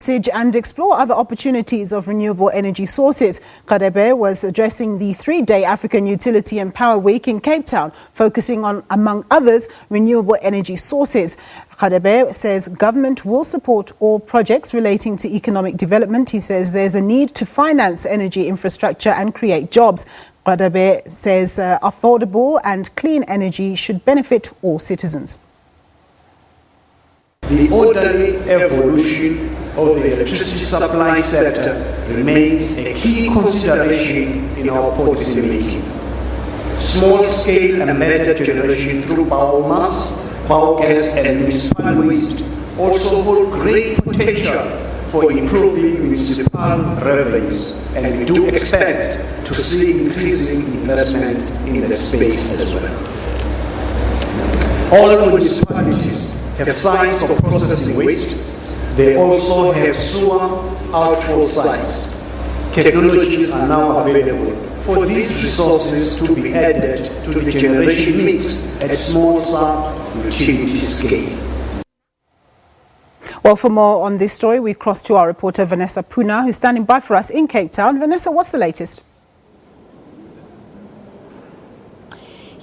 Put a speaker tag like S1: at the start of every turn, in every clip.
S1: And explore other opportunities of renewable energy sources. Radebe was addressing the 3-day African Utility and Power Week in Cape Town, focusing on, among others, renewable energy sources. Radebe says government will support all projects relating to economic development. He says there's a need to finance energy infrastructure and create jobs. Radebe says affordable and clean energy should benefit all citizens.
S2: The orderly evolution of the electricity supply sector remains a key consideration in our policy making. Small-scale embedded generation through biomass, biogas and municipal waste also hold great potential for improving municipal revenues, and we do expect to see increasing investment in the space as well. All municipalities have sites for processing waste. They also have sewer outflow sites. Technologies are now available for these resources to be added to the generation mix at small sub-utility scale.
S1: Well, for more on this story, we cross to our reporter Vanessa Poonah, who's standing by for us in Cape Town. Vanessa, what's the latest?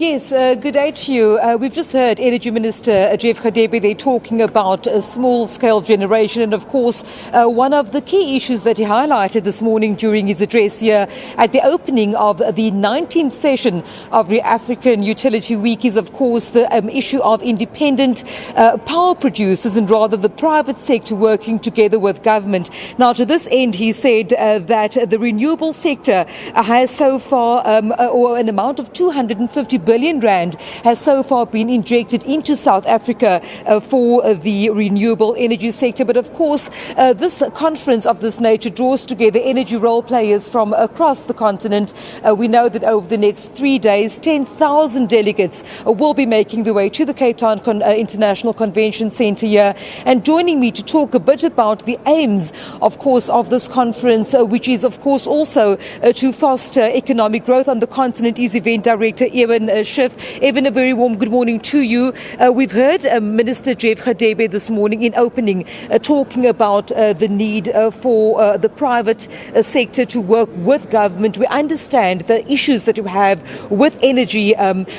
S3: Yes, good day to you. We've just heard Energy Minister Jeff Radebe. They're talking about small-scale generation, and of course, one of the key issues that he highlighted this morning during his address here at the opening of the 19th session of the African Utility Week is, of course, the issue of independent power producers and rather the private sector working together with government. Now, to this end, he said that the renewable sector has so far, or an amount of 250 billion rand has so far been injected into South Africa for the renewable energy sector. But of course, this conference of this nature draws together energy role players from across the continent. We know that over the next 3 days, 10,000 delegates will be making their way to the Cape Town International Convention Centre here. And joining me to talk a bit about the aims, of course, of this conference, which is, of course, also to foster economic growth on the continent, is Event Director Evan Schiff. Evan, a very warm good morning to you. We've heard Minister Jeff Radebe this morning in opening talking about the need for the private sector to work with government. We understand the issues that you have with energy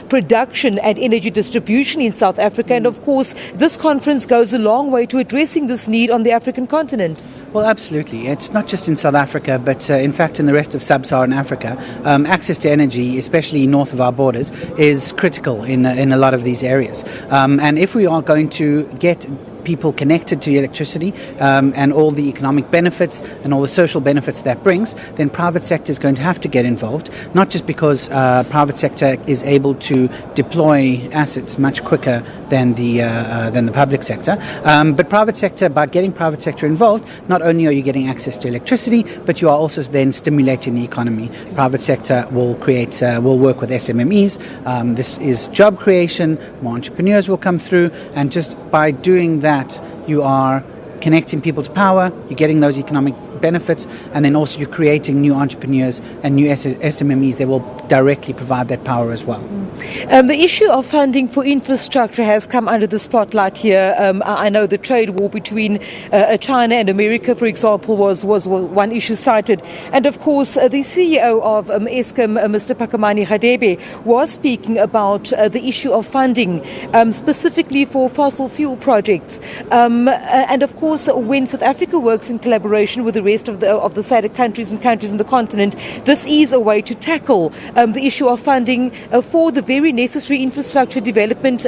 S3: production and energy distribution in South Africa. And of course, this conference goes a long way to addressing this need on the African continent.
S4: Well, absolutely. It's not just in South Africa, but in fact in the rest of sub-Saharan Africa. Access to energy, especially north of our borders, is critical in a lot of these areas. And if we are going to get people connected to electricity and all the economic benefits and all the social benefits that brings, then private sector is going to have to get involved, not just because private sector is able to deploy assets much quicker than the public sector, but private sector, by getting private sector involved, not only are you getting access to electricity, but you are also then stimulating the economy. Private sector will work with SMMEs. This is job creation, more entrepreneurs will come through, and just by doing that, you are connecting people to power, you're getting those economic benefits, and then also you're creating new entrepreneurs and new SMMEs that will directly provide that power as well.
S3: The issue of funding for infrastructure has come under the spotlight here. I know the trade war between China and America, for example, was one issue cited. And of course, the CEO of Eskom, Mr. Pakamani Radebe, was speaking about the issue of funding, specifically for fossil fuel projects. And of course, when South Africa works in collaboration with the rest of the SADC countries and countries in the continent, this is a way to tackle the issue of funding for the very necessary infrastructure development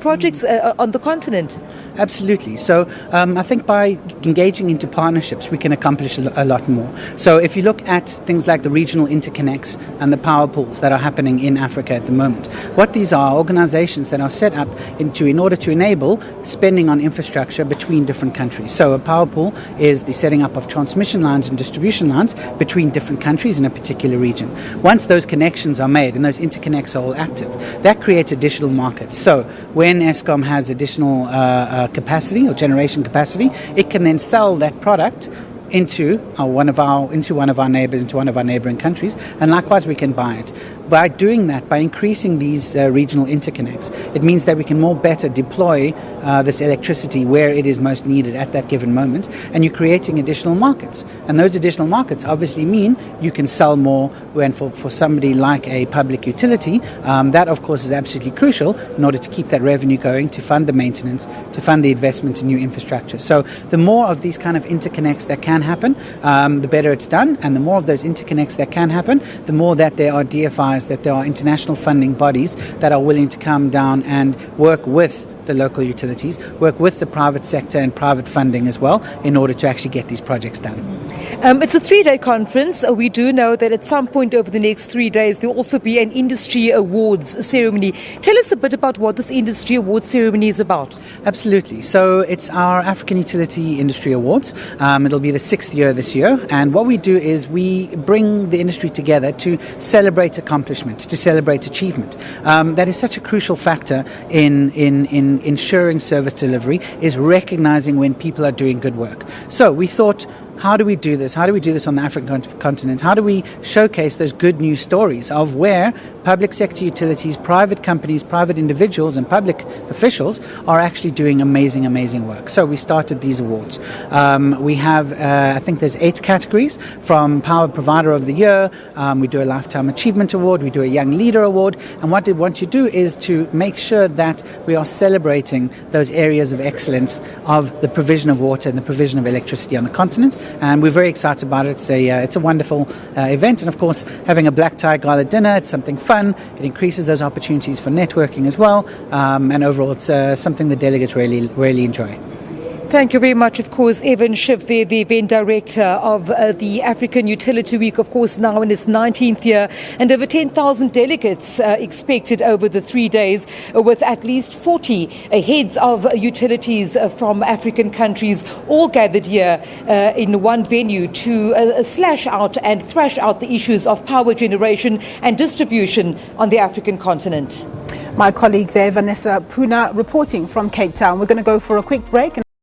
S3: projects on the continent.
S4: Absolutely. So I think by engaging into partnerships, we can accomplish a lot more. So if you look at things like the regional interconnects and the power pools that are happening in Africa at the moment, what these are organizations that are set up in order to enable spending on infrastructure between different countries. So a power pool is the setting up of transmission lines and distribution lines between different countries in a particular region. Once those connections are made and those interconnects are all active, that creates additional markets. So when Eskom has additional capacity or generation capacity, it can then sell that product into one of our neighbours, into one of our neighbouring countries, and likewise we can buy it. by doing that, by increasing these regional interconnects, it means that we can more better deploy this electricity where it is most needed at that given moment, and you're creating additional markets. And those additional markets obviously mean you can sell more, when for somebody like a public utility, that of course is absolutely crucial in order to keep that revenue going, to fund the maintenance, to fund the investment in new infrastructure. So the more of these kind of interconnects that can happen, the better it's done, and the more of those interconnects that can happen, the more that there are DFIs, that there are international funding bodies that are willing to come down and work with the local utilities, work with the private sector and private funding as well, in order to actually get these projects done.
S3: It's a 3-day conference. We do know that at some point over the next 3 days there will also be an industry awards ceremony. Tell us a bit about what this industry awards ceremony is about.
S4: Absolutely. So it's our African Utility Industry Awards. It'll be the 6th year this year, and what we do is we bring the industry together to celebrate accomplishment, to celebrate achievement. That is such a crucial factor in ensuring service delivery, is recognizing when people are doing good work. So we thought, how do we do this? How do we do this on the African continent? How do we showcase those good news stories of where public sector utilities, private companies, private individuals and public officials are actually doing amazing, amazing work? So we started these awards. We have, I think there's 8 categories, from Power Provider of the Year, we do a Lifetime Achievement Award, we do a Young Leader Award, and what we want to do is to make sure that we are celebrating those areas of excellence of the provision of water and the provision of electricity on the continent. And we're very excited about it. It's a wonderful event, and of course having a black tie gala dinner, it's something fun. It increases those opportunities for networking as well, and overall it's something the delegates really enjoy.
S3: Thank you very much. Of course, Evan Schiff there, the event director of the African Utility Week, of course now in its 19th year, and over 10,000 delegates expected over the 3 days, with at least 40 heads of utilities from African countries all gathered here in one venue to slash out and thrash out the issues of power generation and distribution on the African continent.
S1: My colleague there, Vanessa Poonah, reporting from Cape Town. We're going to go for a quick break.